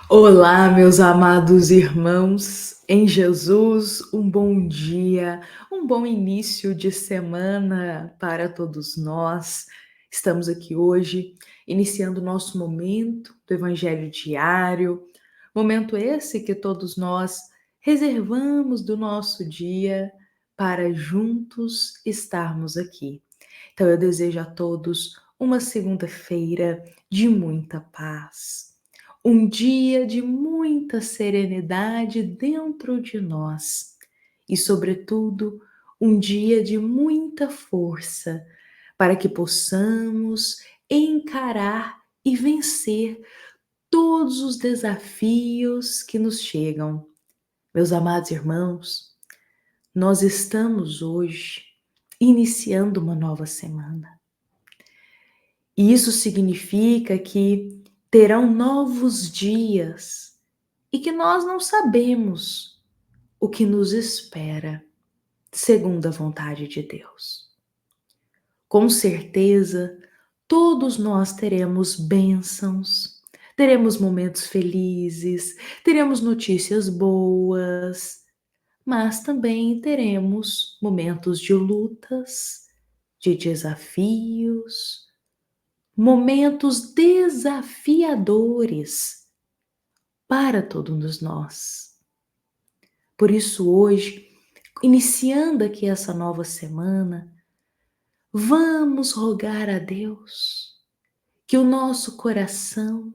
Olá, meus amados irmãos, em Jesus, um bom dia, um bom início de semana para todos nós. Estamos aqui hoje, iniciando o nosso momento do Evangelho diário, momento esse que todos nós reservamos do nosso dia para juntos estarmos aqui. Então, eu desejo a todos uma segunda-feira de muita paz. Um dia de muita serenidade dentro de nós e, sobretudo, um dia de muita força para que possamos encarar e vencer todos os desafios que nos chegam. Meus amados irmãos, nós estamos hoje iniciando uma nova semana. E isso significa que terão novos dias e que nós não sabemos o que nos espera, segundo a vontade de Deus. Com certeza, todos nós teremos bênçãos, teremos momentos felizes, teremos notícias boas, mas também teremos momentos de lutas, de desafios, momentos desafiadores para todos nós. Por isso, hoje, iniciando aqui essa nova semana, vamos rogar a Deus que o nosso coração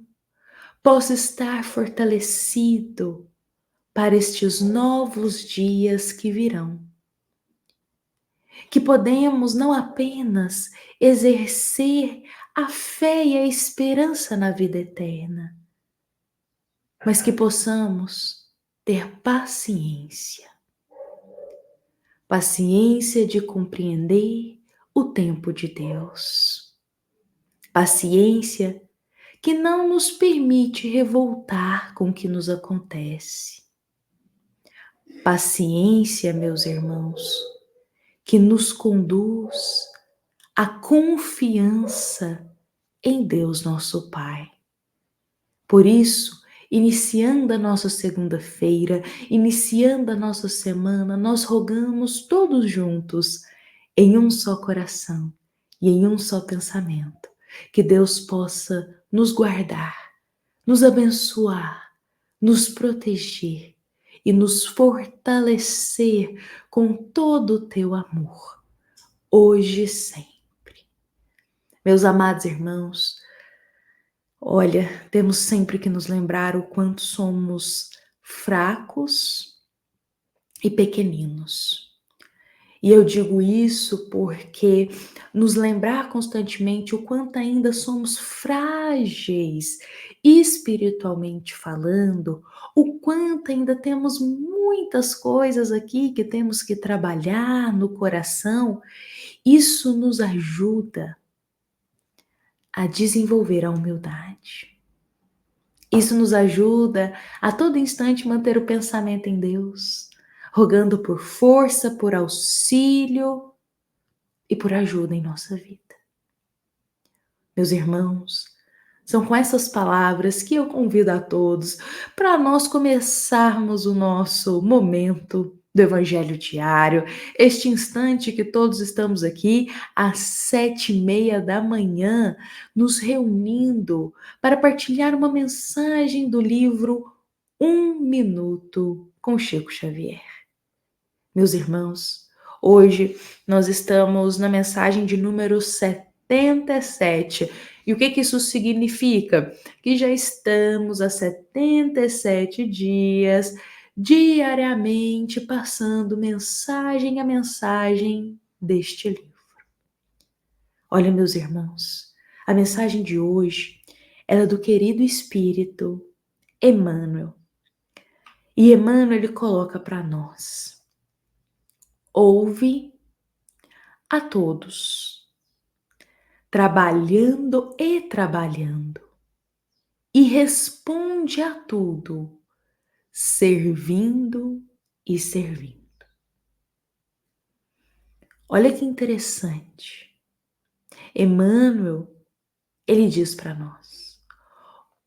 possa estar fortalecido para estes novos dias que virão. Que podemos não apenas exercer a fé e a esperança na vida eterna, mas que possamos ter paciência. Paciência de compreender o tempo de Deus. Paciência que não nos permite revoltar com o que nos acontece. Paciência, meus irmãos, que nos conduz à confiança em Deus nosso Pai. Por isso, iniciando a nossa segunda-feira, iniciando a nossa semana, nós rogamos todos juntos, em um só coração e em um só pensamento, que Deus possa nos guardar, nos abençoar, nos proteger e nos fortalecer com todo o teu amor, hoje e sempre. Meus amados irmãos, olha, temos sempre que nos lembrar o quanto somos fracos e pequeninos. E eu digo isso porque nos lembrar constantemente o quanto ainda somos frágeis, espiritualmente falando, o quanto ainda temos muitas coisas aqui que temos que trabalhar no coração, isso nos ajuda a desenvolver a humildade. Isso nos ajuda a todo instante manter o pensamento em Deus, rogando por força, por auxílio e por ajuda em nossa vida. Meus irmãos, são com essas palavras que eu convido a todos para nós começarmos o nosso momento do Evangelho Diário, este instante que todos estamos aqui às 7:30 da manhã, nos reunindo para partilhar uma mensagem do livro Um Minuto com Chico Xavier. Meus irmãos, hoje nós estamos na mensagem de número 77. E o que isso significa? Que já estamos há 77 dias, diariamente, passando mensagem a mensagem deste livro. Olha, meus irmãos, a mensagem de hoje é do querido Espírito Emmanuel. E Emmanuel, ele coloca para nós: ouve a todos, trabalhando e trabalhando, e responde a tudo, servindo e servindo. Olha que interessante. Emmanuel, ele diz para nós: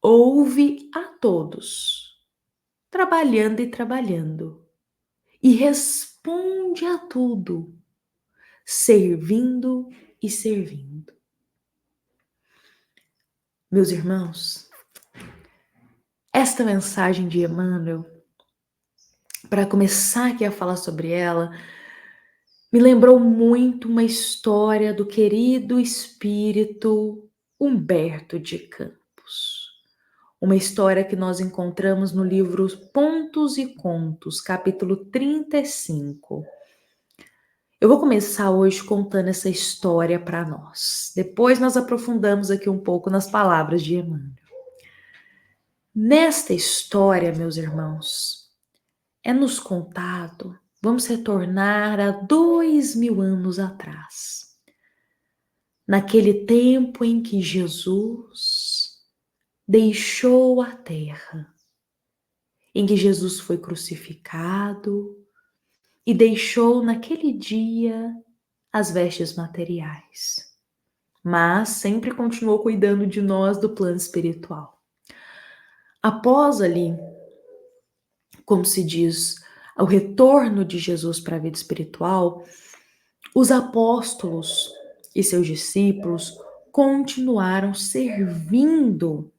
ouve a todos, trabalhando e trabalhando, e responde a tudo, servindo e servindo. Meus irmãos, esta mensagem de Emmanuel, para começar aqui a falar sobre ela, me lembrou muito uma história do querido espírito Humberto de Campos. Uma história que nós encontramos no livro Pontos e Contos, capítulo 35. Eu vou começar hoje contando essa história para nós. Depois nós aprofundamos aqui um pouco nas palavras de Emmanuel. Nesta história, meus irmãos, é nos contado, vamos retornar a 2000 anos atrás. Naquele tempo em que Jesus deixou a terra, em que Jesus foi crucificado e deixou naquele dia as vestes materiais, mas sempre continuou cuidando de nós do plano espiritual. Após ali, como se diz, o retorno de Jesus para a vida espiritual, os apóstolos e seus discípulos continuaram servindo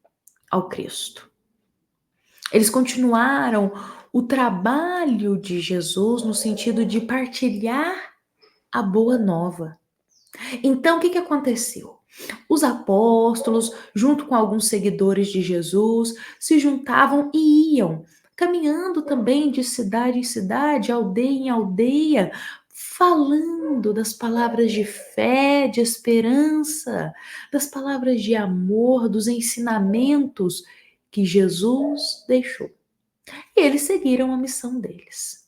ao Cristo. Eles continuaram o trabalho de Jesus no sentido de partilhar a boa nova. Então, o que aconteceu? Os apóstolos, junto com alguns seguidores de Jesus, se juntavam e iam, caminhando também de cidade em cidade, aldeia em aldeia, falando das palavras de fé, de esperança, das palavras de amor, dos ensinamentos que Jesus deixou. E eles seguiram a missão deles.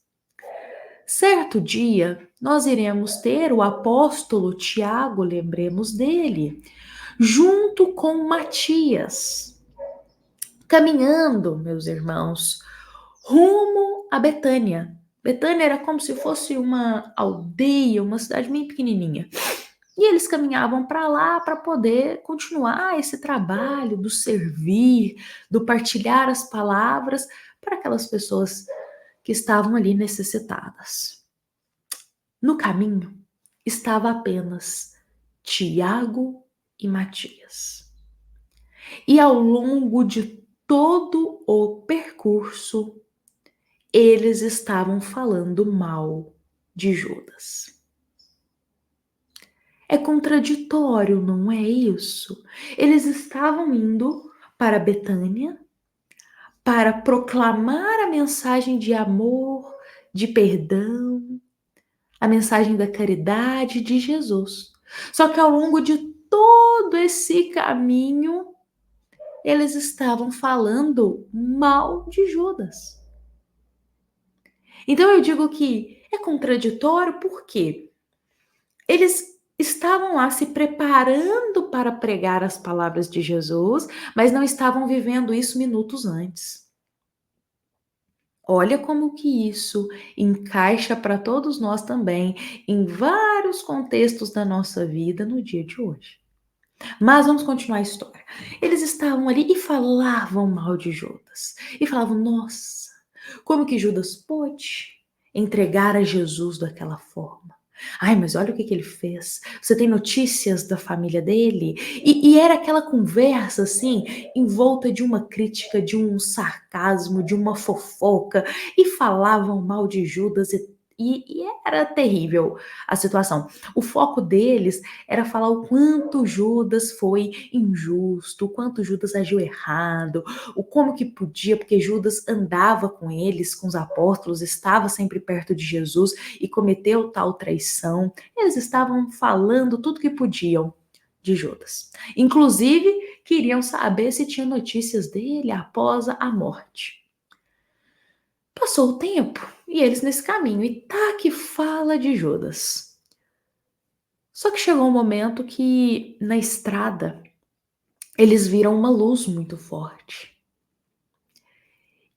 Certo dia, nós iremos ter o apóstolo Tiago, lembremos dele, junto com Matias, caminhando, meus irmãos, rumo a Betânia. Betânia era como se fosse uma aldeia, uma cidade bem pequenininha. E eles caminhavam para lá para poder continuar esse trabalho do servir, do partilhar as palavras para aquelas pessoas que estavam ali necessitadas. No caminho estava apenas Tiago e Matias. E ao longo de todo o percurso, eles estavam falando mal de Judas. É contraditório, não é isso? Eles estavam indo para Betânia para proclamar a mensagem de amor, de perdão, a mensagem da caridade de Jesus. Só que ao longo de todo esse caminho, eles estavam falando mal de Judas. Então eu digo que é contraditório porque eles estavam lá se preparando para pregar as palavras de Jesus, mas não estavam vivendo isso minutos antes. Olha como que isso encaixa para todos nós também, em vários contextos da nossa vida no dia de hoje. Mas vamos continuar a história. Eles estavam ali e falavam mal de Judas. E falavam, nossa, como que Judas pôde entregar a Jesus daquela forma? Ai, mas olha o que ele fez. Você tem notícias da família dele? E era aquela conversa, assim, em volta de uma crítica, de um sarcasmo, de uma fofoca. E falavam mal de Judas e era terrível a situação. O foco deles era falar o quanto Judas foi injusto, o quanto Judas agiu errado, o como que podia, porque Judas andava com eles, com os apóstolos, estava sempre perto de Jesus e cometeu tal traição. Eles estavam falando tudo que podiam de Judas. Inclusive, queriam saber se tinha notícias dele após a morte. Passou o tempo e eles nesse caminho, e tá que fala de Judas. Só que chegou um momento que na estrada eles viram uma luz muito forte.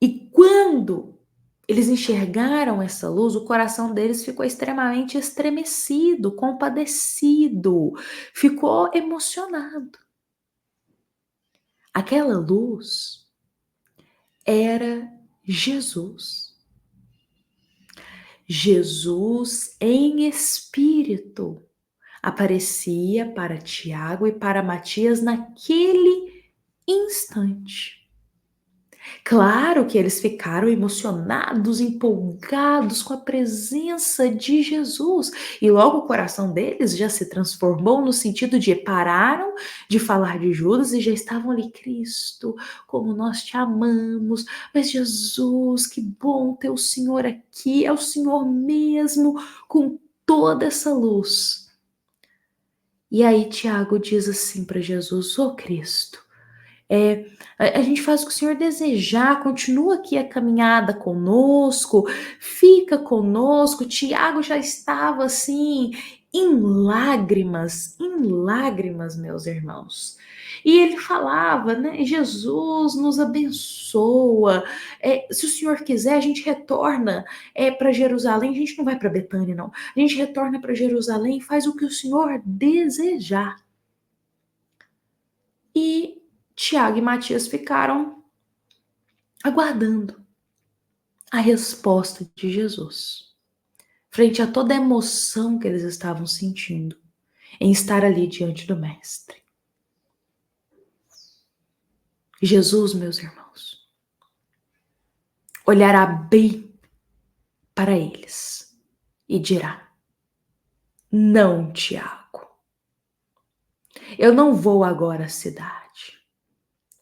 E quando eles enxergaram essa luz, o coração deles ficou extremamente estremecido, compadecido, ficou emocionado. Aquela luz era Jesus. Jesus em espírito aparecia para Tiago e para Matias naquele instante. Claro que eles ficaram emocionados, empolgados com a presença de Jesus, e logo o coração deles já se transformou no sentido de pararam de falar de Judas e já estavam ali, Cristo, como nós te amamos, mas Jesus, que bom ter o Senhor aqui, é o Senhor mesmo, com toda essa luz. E aí Tiago diz assim para Jesus, ô Cristo, é, a gente faz o que o Senhor desejar, continua aqui a caminhada conosco, fica conosco. Tiago já estava assim, em lágrimas, meus irmãos. E ele falava, né? Jesus nos abençoa. Se o Senhor quiser, a gente retorna para Jerusalém. A gente não vai para Betânia, não. A gente retorna para Jerusalém e faz o que o Senhor desejar. E Tiago e Matias ficaram aguardando a resposta de Jesus, frente a toda a emoção que eles estavam sentindo em estar ali diante do Mestre. Jesus, meus irmãos, olhará bem para eles e dirá: não, Tiago, eu não vou agora à cidade.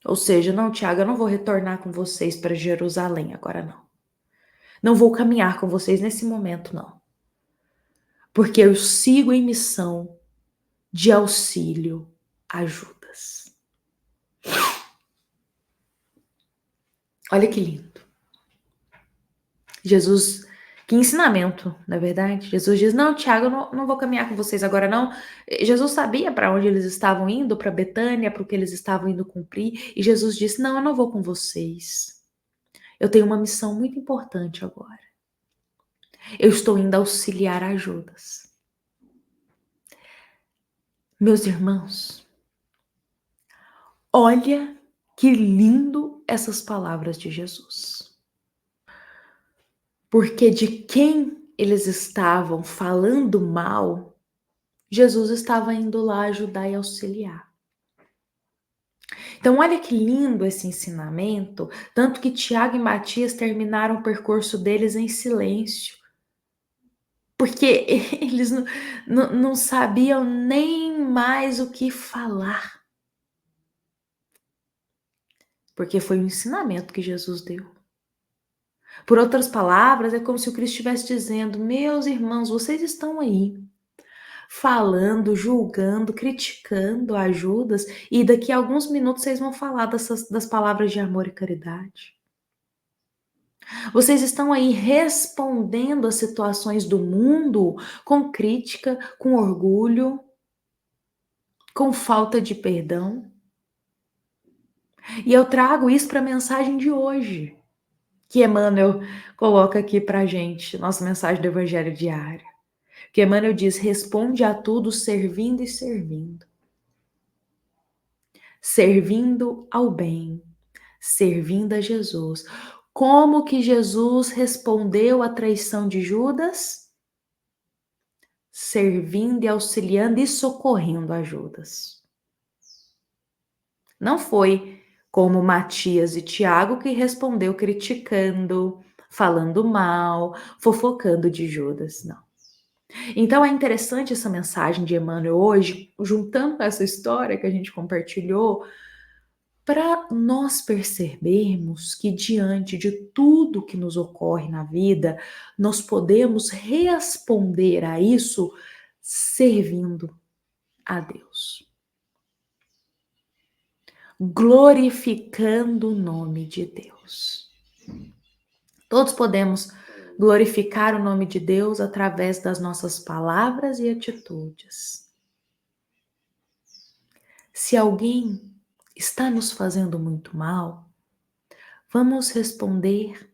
Ou seja, não, Tiago, eu não vou retornar com vocês para Jerusalém agora, não. Não vou caminhar com vocês nesse momento, não. Porque eu sigo em missão de auxílio a Judas. Olha que lindo. Jesus, que ensinamento, na é verdade? Jesus diz, não, Tiago, eu não vou caminhar com vocês agora, não. Jesus sabia para onde eles estavam indo, para Betânia, para o que eles estavam indo cumprir. E Jesus disse, não, eu não vou com vocês. Eu tenho uma missão muito importante agora. Eu estou indo auxiliar a Judas. Meus irmãos, olha que lindo essas palavras de Jesus. Porque de quem eles estavam falando mal, Jesus estava indo lá ajudar e auxiliar. Então, olha que lindo esse ensinamento, tanto que Tiago e Matias terminaram o percurso deles em silêncio, porque eles não sabiam nem mais o que falar, porque foi um ensinamento que Jesus deu. Por outras palavras, é como se o Cristo estivesse dizendo: meus irmãos, vocês estão aí, falando, julgando, criticando a Judas, e daqui a alguns minutos vocês vão falar das palavras de amor e caridade. Vocês estão aí respondendo às situações do mundo com crítica, com orgulho, com falta de perdão. E eu trago isso para a mensagem de hoje, que Emmanuel coloca aqui para a gente, nossa mensagem do Evangelho diário. Que Emmanuel diz, responde a tudo servindo e servindo. Servindo ao bem, servindo a Jesus. Como que Jesus respondeu à traição de Judas? Servindo e auxiliando e socorrendo a Judas. Não foi como Matias e Tiago que respondeu criticando, falando mal, fofocando de Judas, não. Então é interessante essa mensagem de Emmanuel hoje, juntando essa história que a gente compartilhou, para nós percebermos que diante de tudo que nos ocorre na vida, nós podemos responder a isso servindo a Deus, glorificando o nome de Deus. Todos podemos glorificar o nome de Deus através das nossas palavras e atitudes. Se alguém está nos fazendo muito mal, vamos responder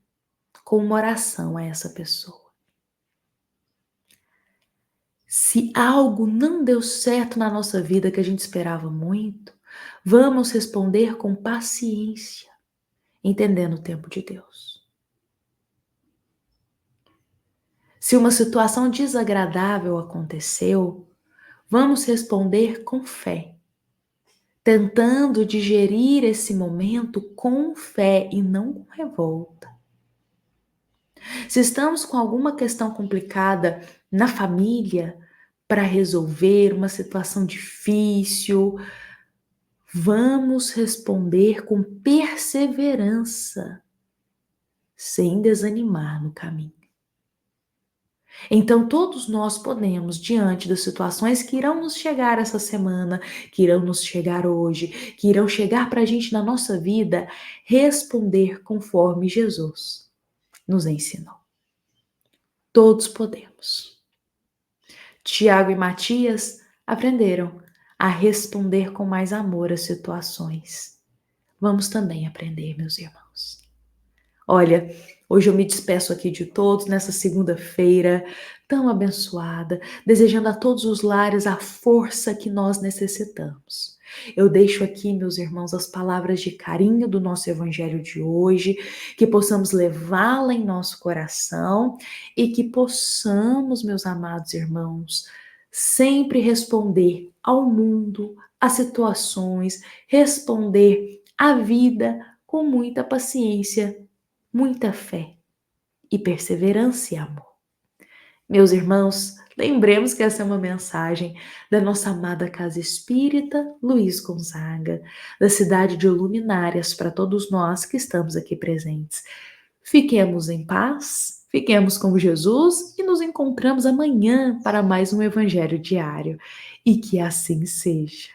com uma oração a essa pessoa. Se algo não deu certo na nossa vida que a gente esperava muito, Vamos responder com paciência, entendendo o tempo de Deus. Se uma situação desagradável aconteceu, vamos responder com fé, tentando digerir esse momento com fé e não com revolta. Se estamos com alguma questão complicada na família para resolver, uma situação difícil, vamos responder com perseverança, sem desanimar no caminho. Então, todos nós podemos, diante das situações que irão nos chegar essa semana, que irão nos chegar hoje, que irão chegar para a gente na nossa vida, responder conforme Jesus nos ensinou. Todos podemos. Tiago e Matias aprenderam a responder com mais amor às situações. Vamos também aprender, meus irmãos. Olha, hoje eu me despeço aqui de todos nessa segunda-feira tão abençoada, desejando a todos os lares a força que nós necessitamos. Eu deixo aqui, meus irmãos, as palavras de carinho do nosso evangelho de hoje, que possamos levá-la em nosso coração e que possamos, meus amados irmãos, sempre responder ao mundo, às situações, responder à vida com muita paciência, muita fé e perseverança e amor. Meus irmãos, lembremos que essa é uma mensagem da nossa amada Casa Espírita Luiz Gonzaga, da cidade de Luminárias, para todos nós que estamos aqui presentes. Fiquemos em paz, fiquemos com Jesus e nos encontramos amanhã para mais um Evangelho diário. E que assim seja.